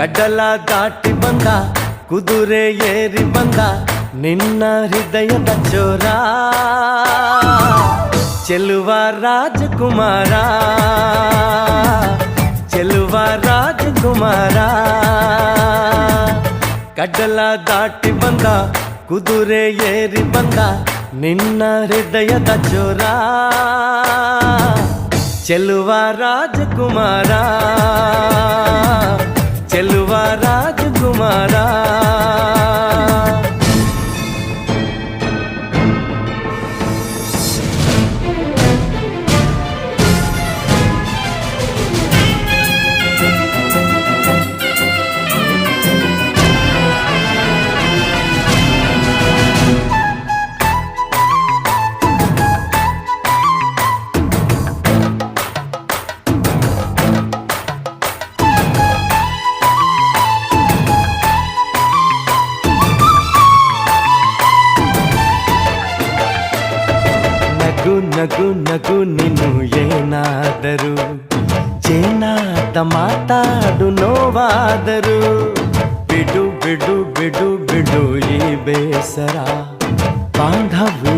ಕಡಲ ದಾಟಿ ಬಂದ ಕುದುರೆ ಏರಿ ಬಂದ ನಿನ್ನ ಹೃದಯದ ಚೋರ ಚೆಲುವ ರಾಜಕುಮಾರ ಚೆಲುವ ರಾಜಕುಮಾರ ಕಡಲ ದಾಟಿ ಬಂದ ಕುದುರೆ ಏರಿ ಬಂದ ನಿನ್ನ ಹೃದಯದ ಚೋರ ಚೆಲುವ ರಾಜಕುಮಾರ ಚೆಲುವ ರಾಜಕುಮಾರ ನಗು ನಗು ನಗು ನೀನು ಏನಾದರೂ ಚೇನಾದ ಮಾತಾಡು ನೋವಾದರು ಬಿಡು ಬಿಡು ಬಿಡು ಬಿಡು ಈ ಬೇಸರ ಬಾಂಧವ್ಯ